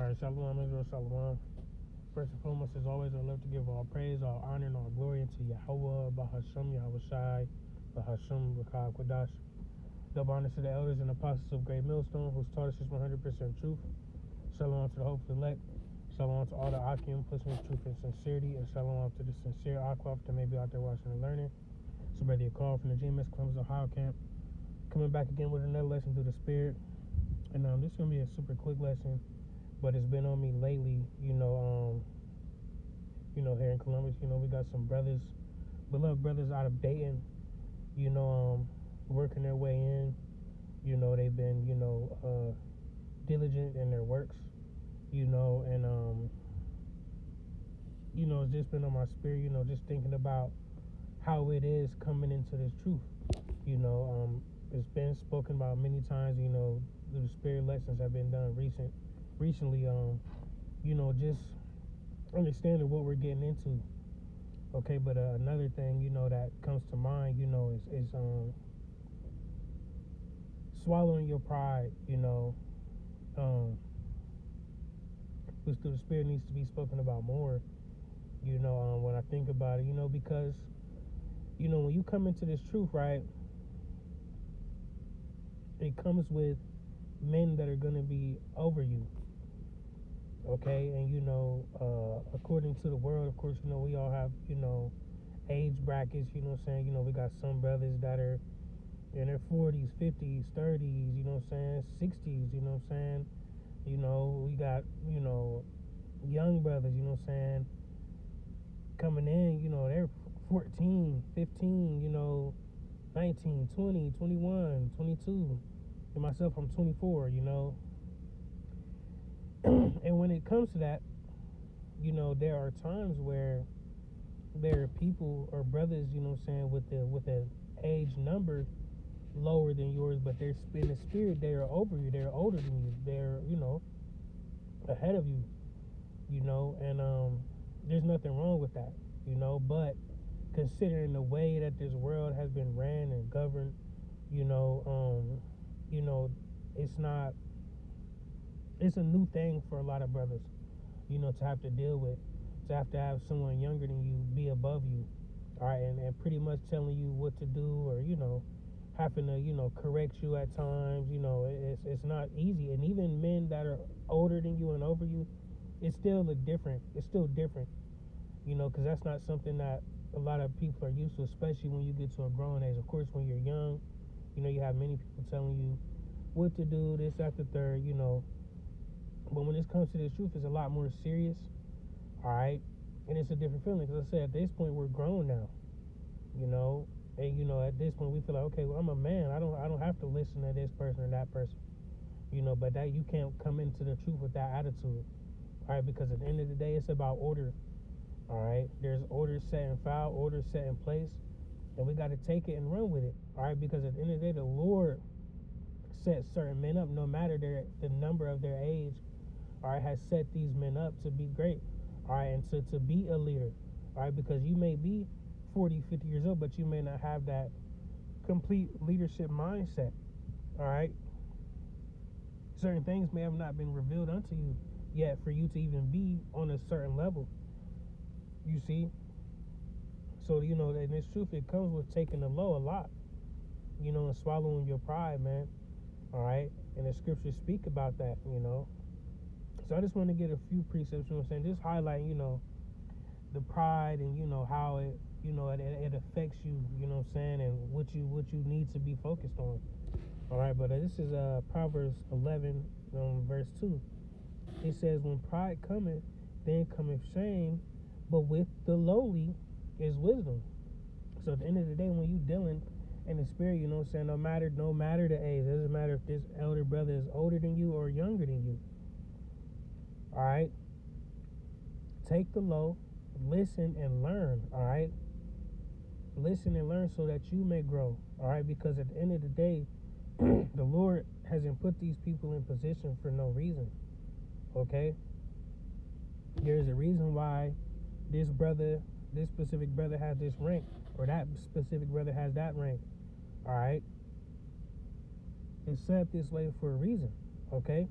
Alright, Shalom Israel, Shalom. First and foremost, as always, I love to give all praise, all honor, and all glory unto Yahweh, Bahasham, Yahweh Shai, Bahasham, Rakah, Quadash. Double honor to the elders and apostles of Great Millstone, who's taught us this 100% truth. Shalom to the hopeful elect. Shalom to all the Akim, pushing the truth and sincerity. And shalom to the sincere Aquaf that may be out there watching and learning. So, brother, you call from the GMS Columbus, Ohio camp. Coming back again with another lesson through the Spirit. And this is going to be a super quick lesson, but it's been on me lately, here in Columbus. We got some brothers, beloved brothers out of Dayton, working their way in. They've been, diligent in their works, and, it's just been on my spirit, just thinking about how it is coming into this truth. It's been spoken about many times, the spirit lessons have been done recently, just understanding what we're getting into. Okay, but another thing, that comes to mind, is swallowing your pride, which through the spirit needs to be spoken about more, when I think about it, because, when you come into this truth, right, it comes with men that are going to be over you. Okay, and according to the world, of course, we all have, age brackets, we got some brothers that are in their 40s, 50s, 30s, 60s, we got, young brothers, coming in, they're 14, 15, 19, 20, 21, 22, and myself, I'm 24, and when it comes to that, there are times where there are people or brothers, with an age number lower than yours, but they're in the spirit, they are over you, they're older than you, they're, ahead of you, and there's nothing wrong with that, but considering the way that this world has been ran and governed, it's a new thing for a lot of brothers, to have to deal with, to have someone younger than you be above you, all right, and pretty much telling you what to do, or, having to, correct you at times, it's not easy. And even men that are older than you and over you, it's still different, because that's not something that a lot of people are used to, especially when you get to a growing age. Of course, when you're young, you have many people telling you what to do, this, that, the third, but when it comes to this truth, it's a lot more serious, all right, and it's a different feeling, because I said, at this point, we're grown now, and, at this point, we feel like, okay, well, I'm a man, I don't have to listen to this person or that person, but that you can't come into the truth with that attitude, all right, because at the end of the day, it's about order, all right, there's order set in file, order set in place, and we got to take it and run with it, all right, because at the end of the day, the Lord set certain men up, no matter the number of their age, all right, has set these men up to be great, all right, and to be a leader, all right, because you may be 40, 50 years old, but you may not have that complete leadership mindset, all right. Certain things may have not been revealed unto you yet for you to even be on a certain level, you see. So, in this truth, it comes with taking the low a lot, and swallowing your pride, man, all right, and the scriptures speak about that, So I just want to get a few precepts, just highlighting, the pride and, how it, it affects you, and what you need to be focused on. All right, but this is Proverbs 11, verse 2. It says, when pride cometh, then cometh shame, but with the lowly is wisdom. So at the end of the day, when you dealing in the spirit, no matter the age, it doesn't matter if this elder brother is older than you or younger than you. All right, take the low, listen and learn. All right, listen and learn so that you may grow. All right, because at the end of the day, the Lord hasn't put these people in position for no reason. Okay, there's a reason why this specific brother has this rank, or that specific brother has that rank. All right, it's set up this way for a reason. Okay.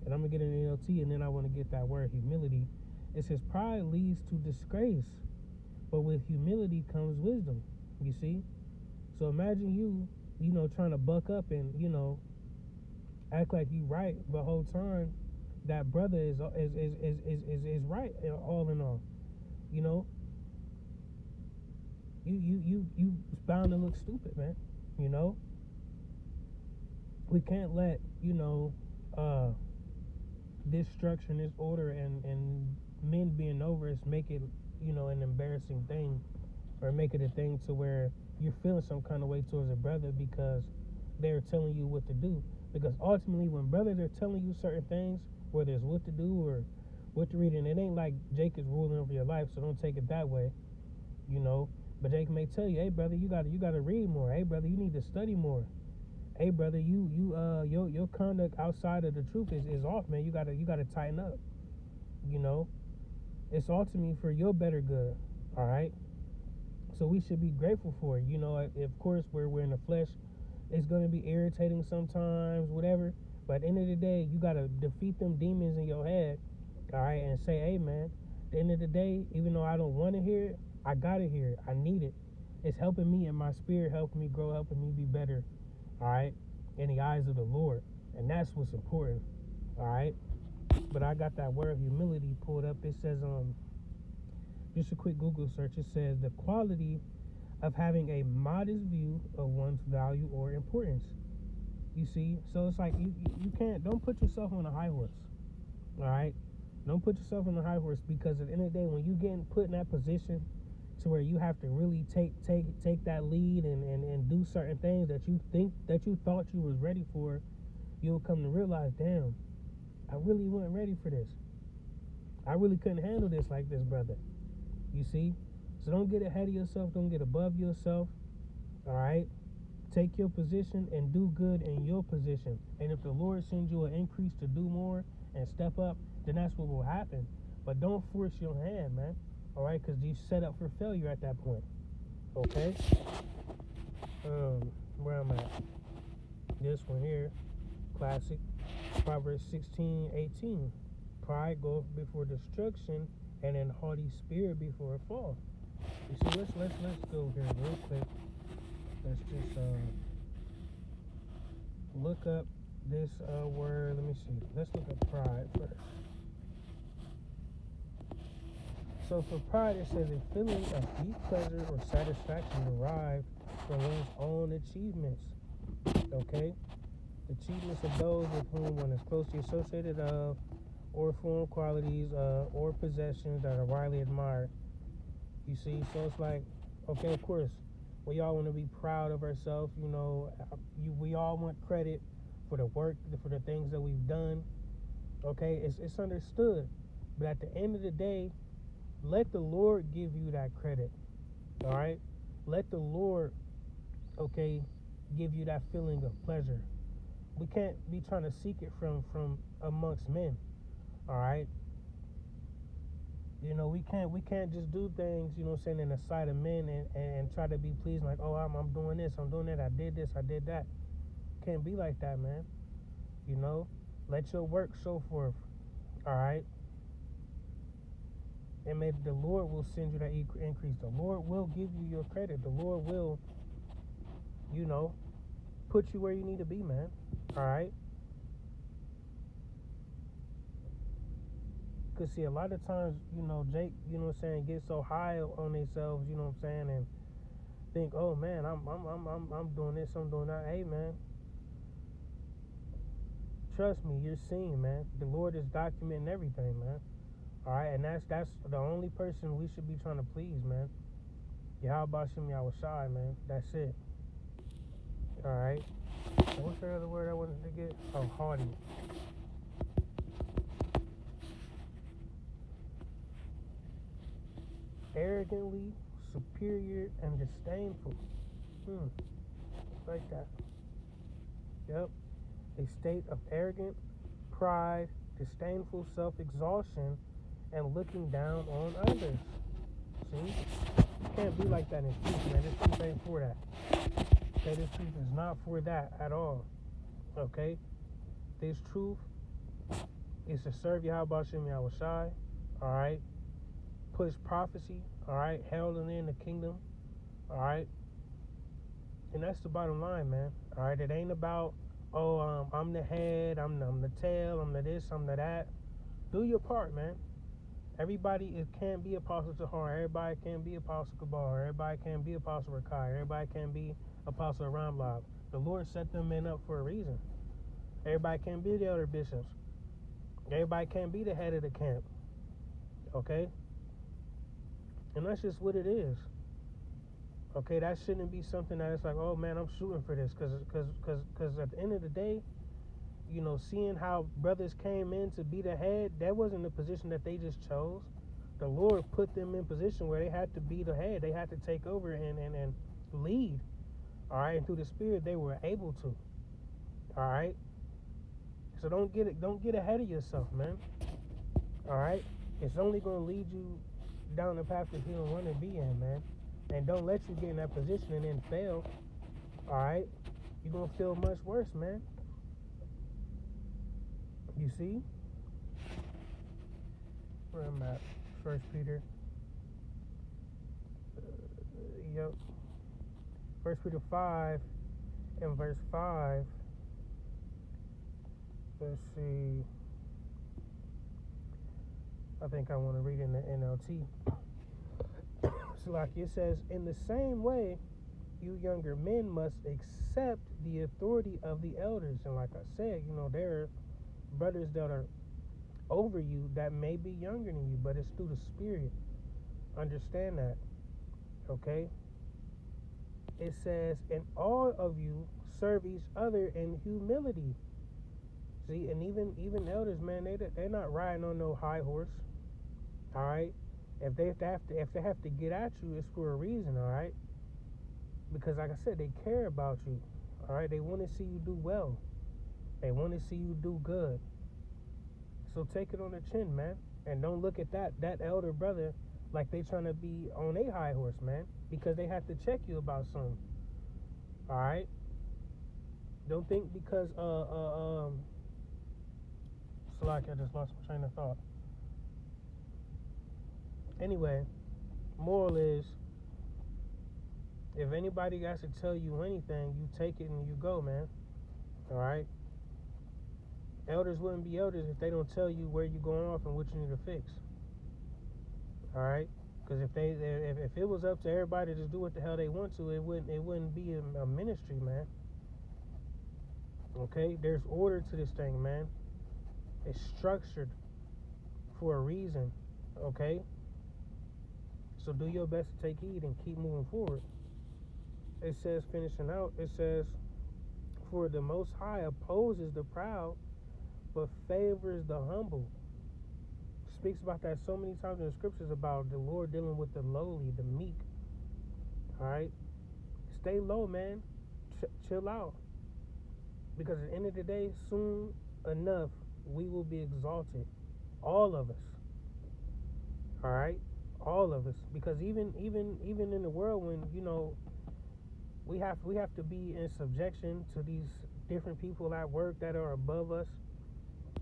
And I'm going to get an NLT, and then I want to get that word humility. It says, pride leads to disgrace, but with humility comes wisdom. You see? So imagine trying to buck up and, act like you right the whole time. That brother is right, all in all. You bound to look stupid, man. We can't let this structure and this order and men being over us make it an embarrassing thing, or make it a thing to where you're feeling some kind of way towards a brother because they're telling you what to do. Because ultimately, when brothers are telling you certain things, whether it's what to do or what to read, and it ain't like Jake is ruling over your life, so don't take it that way, But Jake may tell you, hey brother, you gotta read more. Hey brother, you need to study more. Hey brother, your conduct outside of the truth is off, man. You gotta tighten up. It's ultimately for your better good. All right. So we should be grateful for it. Of course, we're in the flesh. It's going to be irritating sometimes, whatever. But at the end of the day, you got to defeat them demons in your head, all right, and say, hey, man, at the end of the day, even though I don't want to hear it, I got to hear it. I need it. It's helping me in my spirit, helping me grow, helping me be better, all right, in the eyes of the Lord. And that's what's important, all right. But I got that word humility pulled up. It says, just a quick Google search. It says the quality of having a modest view of one's value or importance. You see, so it's like you don't put yourself on a high horse. All right, don't put yourself on a high horse, because at the end of the day, when you get put in that position to where you have to really take that lead and do certain things that you thought you was ready for, you'll come to realize, damn, I really wasn't ready for this. I really couldn't handle this like this, brother. You see? So don't get ahead of yourself. Don't get above yourself. All right? Take your position and do good in your position. And if the Lord sends you an increase to do more and step up, then that's what will happen. But don't force your hand, man. All right? Because you set up for failure at that point. Okay? Where am I at? This one here. Classic. Proverbs 16:18. Pride goeth before destruction, and an haughty spirit before a fall. You see, let's go here real quick. Let's just look up this word. Let me see. Let's look up pride first. So for pride, it says a feeling of deep pleasure or satisfaction derived from one's own achievements. Okay? Achievements of those with whom one is closely associated of, or form qualities or possessions that are widely admired. You see, so it's like, okay, of course, we all want to be proud of ourselves. We all want credit for the work, for the things that we've done. Okay, it's understood. But at the end of the day, let the Lord give you that credit. All right, let the Lord, okay, give you that feeling of pleasure. We can't be trying to seek it from amongst men. All right. We can't just do things, in the sight of men and try to be pleased, like, oh, I'm doing this, I'm doing that, I did this, I did that. Can't be like that, man. Let your work show forth. All right. And maybe the Lord will send you that increase. The Lord will give you your credit. The Lord will, put you where you need to be, man. All right. Because see, a lot of times, Jake, get so high on themselves, and think, oh man, I'm doing this, I'm doing that. Hey man, trust me, you're seeing, man. The Lord is documenting everything, man. All right, and that's the only person we should be trying to please, man. Yahweh Shem Yahweh Shai, man. That's it. All right. And what's the other word I wanted to get? Oh, haughty. Arrogantly superior and disdainful. Like that. Yep. A state of arrogant pride, disdainful self-exhaustion, and looking down on others. See? You can't be like that in truth, man. This truth ain't for that. Okay, this truth is not for that at all. Okay? This truth is to serve Yahweh Shem Yahweh Shai, all right? Push prophecy, all right? Heralding in the kingdom, all right? And that's the bottom line, man, all right? It ain't about, I'm the head, I'm the tail, I'm the this, I'm the that. Do your part, man. Everybody can't be Apostle Tahar. Everybody can't be Apostle Kabar. Everybody can't be Apostle Rakai. Everybody can't be Apostle Ramlab. The Lord set them men up for a reason. Everybody can't be the elder bishops. Everybody can't be the head of the camp. Okay? And that's just what it is. Okay, that shouldn't be something that it's like, oh man, I'm shooting for this. Because at the end of the day, you know, seeing how brothers came in to be the head, that wasn't a position that they just chose. The Lord put them in position where they had to be the head. They had to take over and lead. All right, and through the Spirit, they were able to. All right. So don't get ahead of yourself, man. All right. It's only gonna lead you down the path that you don't want to be in, man. And don't let you get in that position and then fail. All right. You're gonna feel much worse, man. You see? Where am I at? 1 Peter. Yep. 1 Peter 5 and verse 5. Let's see. I think I want to read in the NLT. So like it says, in the same way, you younger men must accept the authority of the elders. And like I said, you know, there are brothers that are over you that may be younger than you, but it's through the Spirit. Understand that. Okay? It says, and all of you serve each other in humility. See, and even elders, man, they're not riding on no high horse. All right? If they have to get at you, it's for a reason, all right? Because like I said, they care about you. All right? They want to see you do well. They want to see you do good. So take it on the chin, man. And don't look at that elder brother like they trying to be on a high horse, man. Because they have to check you about something. Alright? Don't think because it's like I just lost my train of thought. Anyway, moral is, if anybody has to tell you anything, you take it and you go, man. Alright? Elders wouldn't be elders if they don't tell you where you're going off and what you need to fix. All right, because if it was up to everybody to just do what the hell they want to, it wouldn't be a ministry, man. Okay, there's order to this thing, man. It's structured for a reason. Okay, so do your best to take heed and keep moving forward. It says, finishing out, it says, for the Most High opposes the proud, but favors the humble. Speaks about that so many times in the scriptures about the Lord dealing with the lowly, the meek. Alright? Stay low, man. Chill out. Because at the end of the day, soon enough, we will be exalted. All of us. Alright? All of us. Because even in the world when, you know, we have to be in subjection to these different people at work that are above us.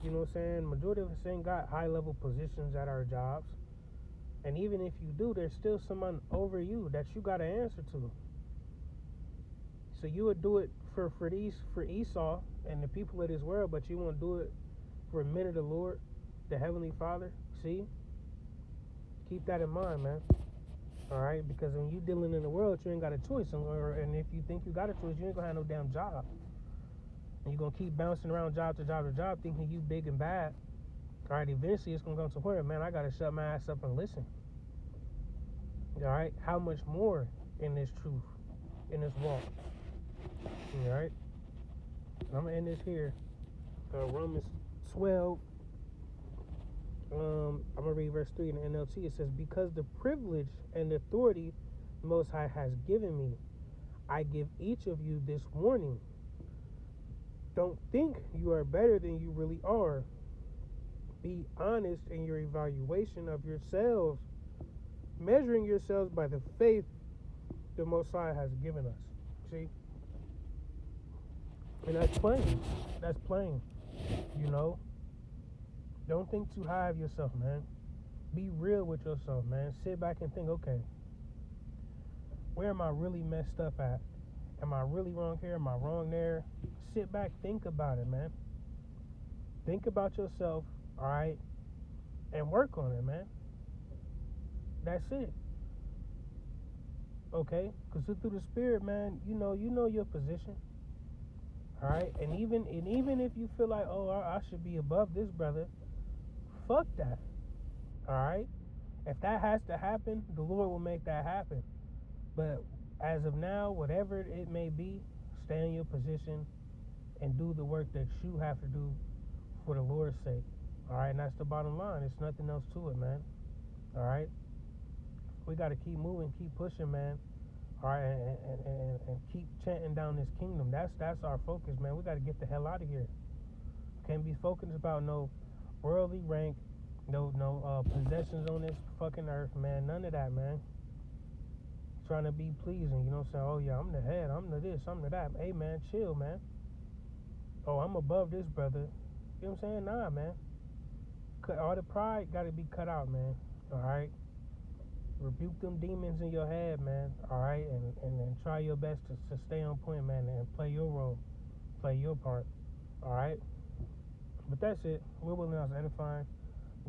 You know what I'm saying? Majority of us ain't got high level positions at our jobs. And even if you do, there's still someone over you that you gotta answer to. So you would do it for Esau and the people of this world, but you won't do it for men of the Lord, the Heavenly Father. See? Keep that in mind, man. Alright? Because when you dealing in the world, you ain't got a choice. And if you think you got a choice, you ain't gonna have no damn job. And you're going to keep bouncing around job to job to job thinking you big and bad. All right, eventually it's going to come to where, man, I got to shut my ass up and listen. All right, how much more in this truth, in this walk? All right, I'm going to end this here. Romans 12, I'm going to read verse 3 in the NLT. It says, because the privilege and authority the Most High has given me, I give each of you this warning. Don't think you are better than you really are. Be honest in your evaluation of yourselves, measuring yourselves by the faith the Most High has given us. See? And that's plain. That's plain. You know? Don't think too high of yourself, man. Be real with yourself, man. Sit back and think, okay, where am I really messed up at? Am I really wrong here? Am I wrong there? Sit back, think about it, man. Think about yourself, all right, and work on it, man. That's it. Okay? Because through the spirit, man, you know your position. All right? And even if you feel like, oh, I should be above this brother, fuck that. All right? If that has to happen, the Lord will make that happen. But as of now, whatever it may be, stay in your position and do the work that you have to do for the Lord's sake. All right? And that's the bottom line. It's nothing else to it, man. All right? We got to keep moving, keep pushing, man. All right, and keep chanting down this kingdom. That's our focus, man. We got to get the hell out of here. Can't be focused about no worldly rank, no possessions on this fucking earth, man. None of that, man. Trying to be pleasing, you know what I'm saying? Oh yeah, I'm the head, I'm the this, I'm the that. Hey man, chill, man. Oh, I'm above this brother. You know what I'm saying? Nah, man. All the pride got to be cut out, man. All right. Rebuke them demons in your head, man. All right, and try your best to stay on point, man, and play your role, play your part. All right. But that's it. We're willing us edifying.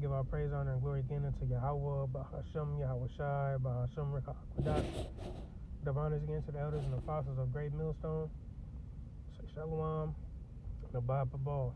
Give our praise, honor, and glory again unto Yahweh, Bahasham, Yahweh Shai, Bahasham, Rekakwadash. The honors again to the elders and apostles of Great Millstone. Say Shalom, and Abba Ball.